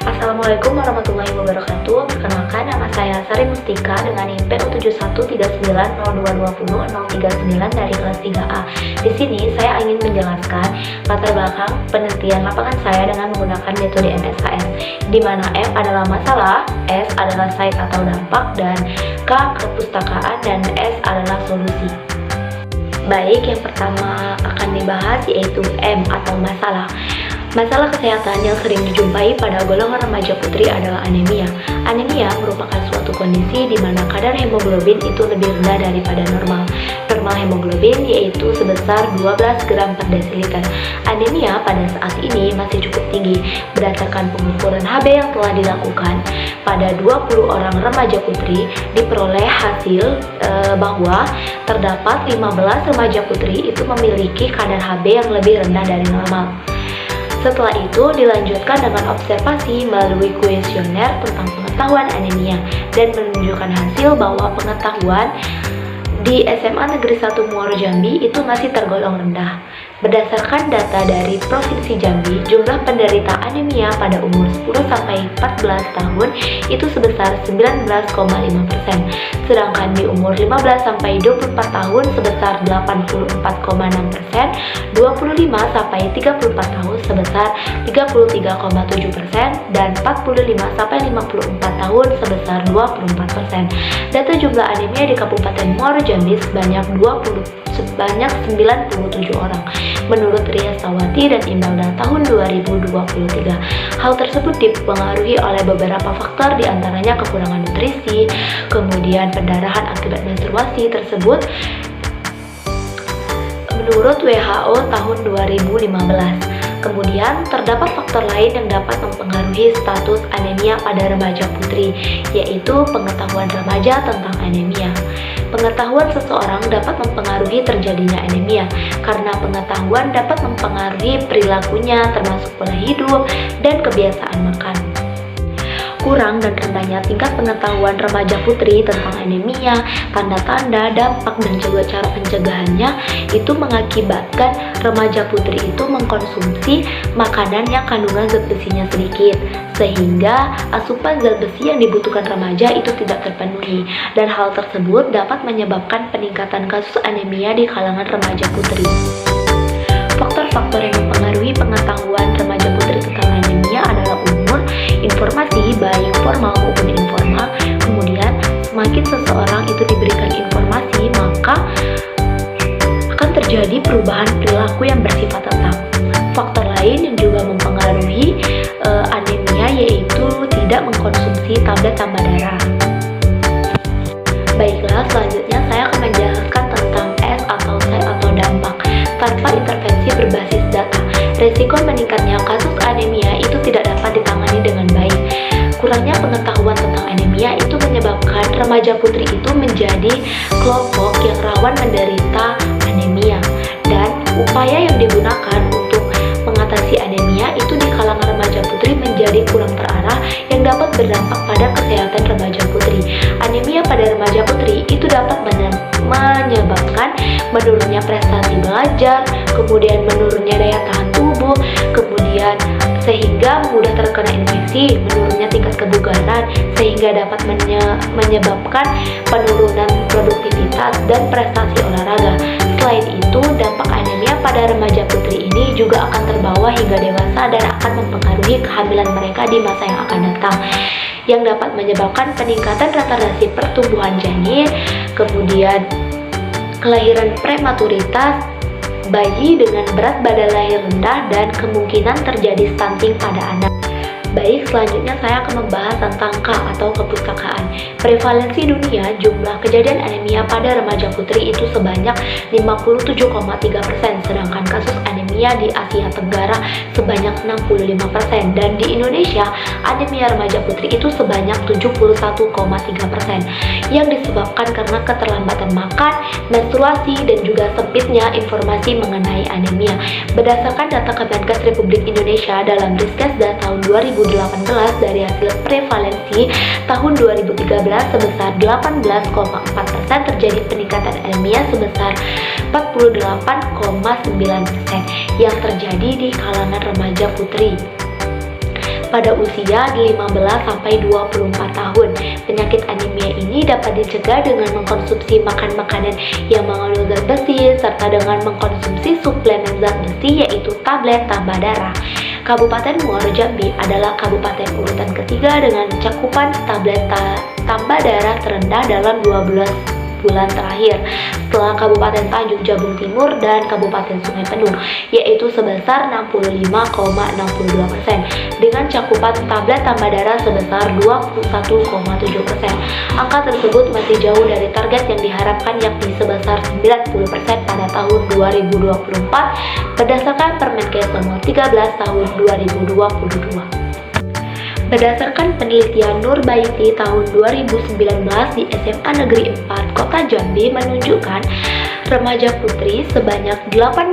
Assalamualaikum warahmatullahi wabarakatuh. Perkenalkan, nama saya Sari Mustika dengan NIM PU713902200039 dari kelas 3A. Di sini saya ingin menjelaskan latar belakang penelitian lapangan saya dengan menggunakan metode MSKS, di mana M adalah masalah, S adalah site atau dampak, dan K kepustakaan, dan S adalah solusi. Baik, yang pertama akan dibahas yaitu M atau masalah. Masalah kesehatan yang sering dijumpai pada golongan remaja putri adalah anemia. Anemia merupakan suatu kondisi di mana kadar hemoglobin itu lebih rendah daripada normal. Normal hemoglobin yaitu sebesar 12 gram per desiliter. Anemia pada saat ini masih cukup tinggi. Berdasarkan pengukuran Hb yang telah dilakukan pada 20 orang remaja putri, diperoleh hasil bahwa terdapat 15 remaja putri itu memiliki kadar Hb yang lebih rendah dari normal. Setelah itu dilanjutkan dengan observasi melalui kuesioner tentang pengetahuan anemia dan menunjukkan hasil bahwa pengetahuan di SMA Negeri 1 Muaro Jambi itu masih tergolong rendah. Berdasarkan data dari Provinsi Jambi, jumlah penderita anemia pada umur 10-14 tahun itu sebesar 19,5%, sedangkan di umur 15-24 tahun sebesar 84,6%, 25-34 tahun sebesar 33,7%, dan 45-54 tahun sebesar 24%. Data jumlah anemia di Kabupaten Muaro Jambi sebanyak 97 orang menurut Ria Sawati dan Imbalda tahun 2023. Hal tersebut dipengaruhi oleh beberapa faktor, diantaranya kekurangan nutrisi, kemudian pendarahan akibat menstruasi tersebut menurut WHO tahun 2015. Kemudian, terdapat faktor lain yang dapat mempengaruhi status anemia pada remaja putri, yaitu pengetahuan remaja tentang anemia. Pengetahuan seseorang dapat mempengaruhi terjadinya anemia, karena pengetahuan dapat mempengaruhi perilakunya termasuk pola hidup dan kebiasaan makan. Kurang dan rendahnya tingkat pengetahuan remaja putri tentang anemia, tanda-tanda, dampak, dan juga cara pencegahannya itu mengakibatkan remaja putri itu mengkonsumsi makanan yang kandungan zat besinya sedikit, sehingga asupan zat besi yang dibutuhkan remaja itu tidak terpenuhi, dan hal tersebut dapat menyebabkan peningkatan kasus anemia di kalangan remaja putri. Faktor-faktor yang mempengaruhi pengetahuan remaja putri tentang anemia adalah umur, informasi baik formal maupun informal. Kemudian, semakin seseorang itu diberikan informasi, maka akan terjadi perubahan perilaku yang bersifat tetap. Faktor lain yang juga mempengaruhi anemia yaitu tidak mengkonsumsi tablet tambah darah. Baiklah, selanjutnya saya akan menjelaskan tentang S atau site atau dampak. Tanpa intervensi berbasis data, resiko meningkatnya kasus anemia itu tidak dapat ditangani dengan baik. Kurangnya pengetahuan tentang anemia itu menyebabkan remaja putri itu menjadi kelompok yang rawan menderita anemia, dan upaya yang digunakan untuk mengatasi anemia itu di kalangan remaja putri menjadi kurang terarah yang dapat berdampak pada kesehatan remaja putri. Anemia pada remaja putri itu dapat menyebabkan menurunnya prestasi belajar, kemudian menurunnya daya tahan tubuh, kemudian sehingga mudah terkena infeksi, menurunnya tingkat kebugaran, sehingga dapat menyebabkan penurunan produktivitas dan prestasi olahraga. Selain itu, dampak anemia pada remaja putri ini juga akan terbawa hingga dewasa dan akan mempengaruhi kehamilan mereka di masa yang akan datang, yang dapat menyebabkan peningkatan retardasi pertumbuhan janin, kemudian kelahiran prematuritas, bayi dengan berat badan lahir rendah, dan kemungkinan terjadi stunting pada anak. Baik, selanjutnya saya akan membahas tentang K atau kepustakaan. Prevalensi dunia jumlah kejadian anemia pada remaja putri itu sebanyak 57,3%, sedangkan kasus anemia di Asia Tenggara sebanyak 65%, dan di Indonesia anemia remaja putri itu sebanyak 71,3%, yang disebabkan karena keterlambatan makan, menstruasi, dan juga sempitnya informasi mengenai anemia. Berdasarkan data Kemenkes Republik Indonesia dalam Riskesda tahun 2018 dari hasil prevalensi tahun 2013 sebesar 18,4%, terjadi peningkatan anemia sebesar 48,9% yang terjadi di kalangan remaja putri. pada usia 15-24 tahun. Penyakit anemia ini dapat dicegah dengan mengkonsumsi makan makanan yang mengandung zat besi serta dengan mengkonsumsi suplemen zat besi yaitu tablet tambah darah. Kabupaten Muaro Jambi adalah kabupaten urutan ketiga dengan cakupan tablet tambah darah terendah dalam 12 bulan terakhir, setelah Kabupaten Tanjung Jabung Timur dan Kabupaten Sungai Penuh, yaitu sebesar 65,62%, dengan cakupan tablet tambah darah sebesar 21,7%. Angka tersebut masih jauh dari target yang diharapkan yakni sebesar 90% pada tahun 2024 berdasarkan Permenkes Nomor 13 Tahun 2022. Berdasarkan penelitian Nurbaiti tahun 2019 di SMA Negeri 4 Kota Jambi menunjukkan remaja putri sebanyak 82%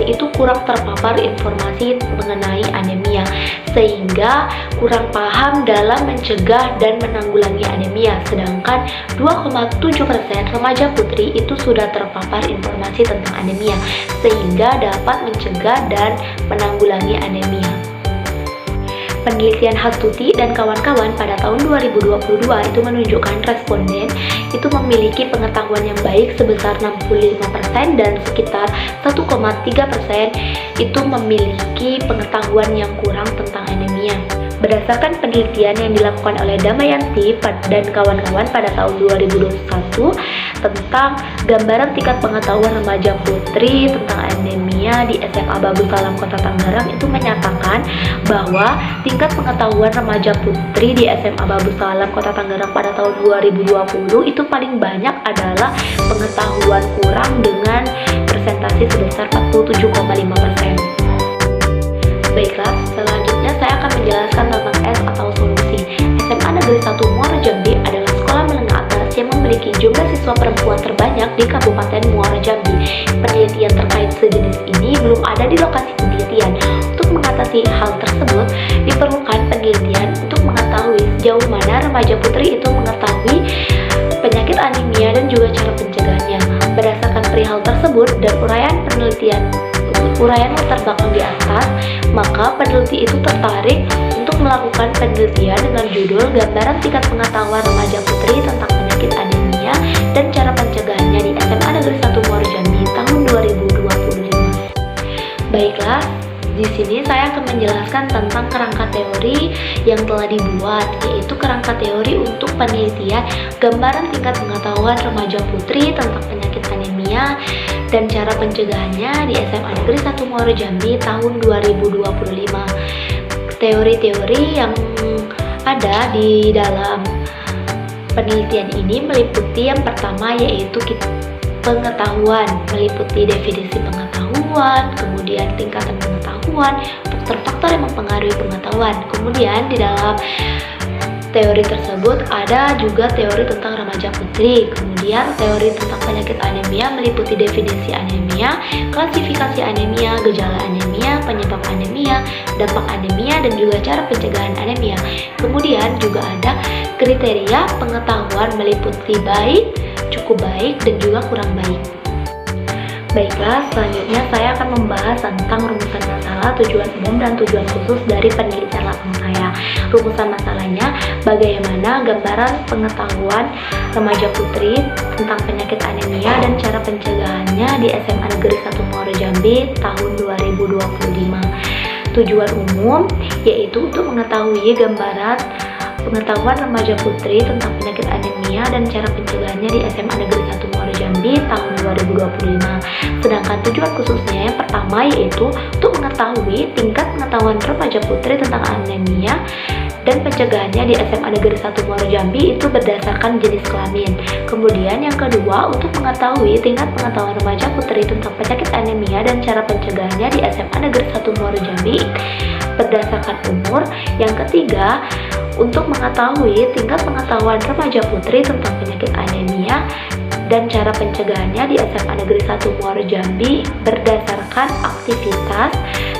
itu kurang terpapar informasi mengenai anemia, sehingga kurang paham dalam mencegah dan menanggulangi anemia. Sedangkan 2,7% remaja putri itu sudah terpapar informasi tentang anemia, sehingga dapat mencegah dan menanggulangi anemia. Penelitian Hastuti dan kawan-kawan pada tahun 2022 itu menunjukkan responden itu memiliki pengetahuan yang baik sebesar 65% dan sekitar 1,3% itu memiliki pengetahuan yang kurang tentang anemia. Berdasarkan penelitian yang dilakukan oleh Damayanti dan kawan-kawan pada tahun 2021 tentang gambaran tingkat pengetahuan remaja putri tentang anemia di SMA Babu Salam Kota Tangerang itu menyatakan bahwa tingkat pengetahuan remaja putri di SMA Babu Salam Kota Tangerang pada tahun 2020 itu paling banyak adalah pengetahuan kurang dengan persentase sebesar 47,5%. Baiklah, selanjutnya saya akan menjelaskan tentang S atau solusi. SMA Negeri 1 Muaro Jambi adalah sekolah menengah atas yang memiliki jumlah siswa perempuan terbanyak di Kabupaten Muaro Jambi. Penelitian terkait sejenis ini belum ada di lokasi penelitian. Untuk mengatasi hal tersebut, diperlukan penelitian untuk mengetahui sejauh mana remaja putri itu mengetahui penyakit anemia dan juga cara pencegahannya. Berdasarkan perihal tersebut dan uraian latar belakang di atas, maka peneliti itu tertarik untuk melakukan penelitian dengan judul Gambaran Tingkat Pengetahuan Remaja Putri tentang Penyakit Anemia dan Cara Pencegahannya di SMA Negeri 1 Muaro Jambi tahun 2025. Baiklah, di sini saya akan menjelaskan tentang kerangka teori yang telah dibuat, yaitu kerangka teori untuk penelitian gambaran tingkat pengetahuan remaja putri tentang penyakit anemia dan cara pencegahannya di SMA Negeri 1 Muaro Jambi tahun 2025. Teori-teori yang ada di dalam penelitian ini meliputi yang pertama yaitu pengetahuan, meliputi definisi pengetahuan, kemudian tingkatan pengetahuan, faktor-faktor yang mempengaruhi pengetahuan. Kemudian di dalam teori tersebut ada juga teori tentang remaja putri, kemudian teori tentang penyakit anemia meliputi definisi anemia, klasifikasi anemia, gejala anemia, penyebab anemia, dampak anemia, dan juga cara pencegahan anemia. Kemudian juga ada kriteria pengetahuan meliputi baik, cukup baik, dan juga kurang baik. Baiklah, selanjutnya saya akan membahas tentang rumusan masalah, tujuan umum, dan tujuan khusus dari penelitian lapang saya. Rumusan masalahnya, bagaimana gambaran pengetahuan remaja putri tentang penyakit anemia dan cara pencegahannya di SMA Negeri 1 Muaro Jambi tahun 2025. Tujuan umum, yaitu untuk mengetahui gambaran pengetahuan remaja putri tentang penyakit anemia dan cara pencegahannya di SMA Negeri 1 Muaro Jambi tahun 2025. Sedangkan tujuan khususnya yang pertama yaitu untuk mengetahui tingkat pengetahuan remaja putri tentang anemia dan pencegahannya di SMA Negeri 1 Muaro Jambi itu berdasarkan jenis kelamin. Kemudian yang kedua, untuk mengetahui tingkat pengetahuan remaja putri tentang penyakit anemia dan cara pencegahannya di SMA Negeri 1 Muaro Jambi berdasarkan umur. Yang ketiga, untuk mengetahui tingkat pengetahuan remaja putri tentang penyakit anemia dan cara pencegahannya di SMA Negeri 1 Muaro Jambi berdasarkan aktivitas.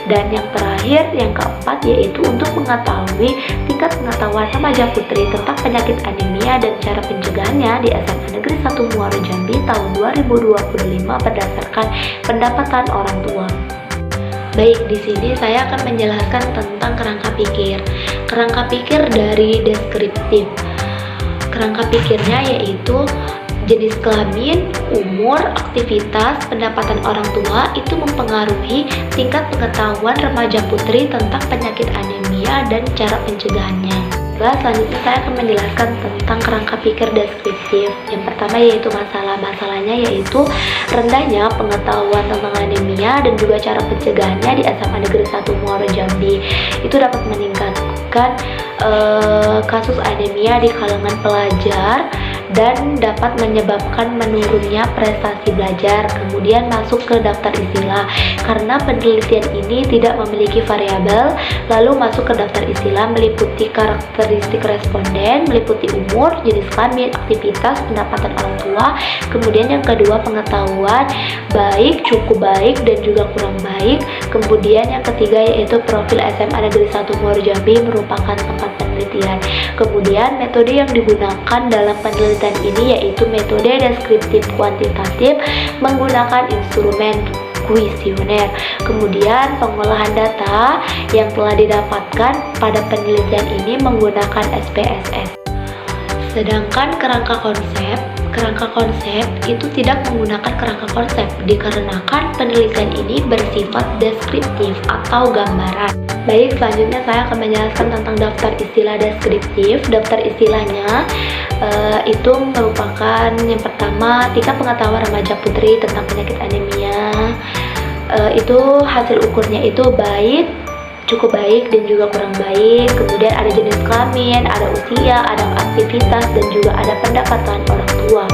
Dan yang terakhir, yang keempat, yaitu untuk mengetahui tingkat pengetahuan remaja putri tentang penyakit anemia dan cara pencegahannya di SMA Negeri 1 Muaro Jambi tahun 2025 berdasarkan pendapatan orang tua. Baik, di sini saya akan menjelaskan tentang kerangka pikir. Kerangka pikir dari deskriptif. Kerangka pikirnya yaitu jenis kelamin, umur, aktivitas, pendapatan orang tua itu mempengaruhi tingkat pengetahuan remaja putri tentang penyakit anemia dan cara pencegahannya. Selanjutnya saya akan menjelaskan tentang kerangka pikir deskriptif. Yang pertama yaitu masalahnya yaitu rendahnya pengetahuan tentang anemia dan juga cara pencegahannya di SMA Negeri 1 Muaro Jambi. Itu dapat meningkatkan kasus anemia di kalangan pelajar dan dapat menyebabkan menurunnya prestasi belajar. Kemudian masuk ke daftar istilah karena penelitian ini tidak memiliki variabel. Lalu masuk ke daftar istilah meliputi karakteristik responden, meliputi umur, jenis kelamin, aktivitas, pendapatan orang tua. Kemudian yang kedua pengetahuan baik, cukup baik, dan juga kurang baik. Kemudian yang ketiga yaitu profil SMA Negeri 1 Muaro Jambi merupakan tempat penelitian. Kemudian metode yang digunakan dalam penelitian ini yaitu metode deskriptif kuantitatif menggunakan instrumen kuesioner. Kemudian pengolahan data yang telah didapatkan pada penelitian ini menggunakan SPSS. Sedangkan kerangka konsep itu tidak menggunakan kerangka konsep dikarenakan penelitian ini bersifat deskriptif atau gambaran. Baik, selanjutnya saya akan menjelaskan tentang daftar istilah deskriptif. Daftar istilahnya itu merupakan yang pertama tingkat pengetahuan remaja putri tentang penyakit anemia. Itu hasil ukurnya itu baik, cukup baik, dan juga kurang baik. Kemudian ada jenis kelamin, ada usia, ada aktivitas, dan juga ada pendapatan orang tua.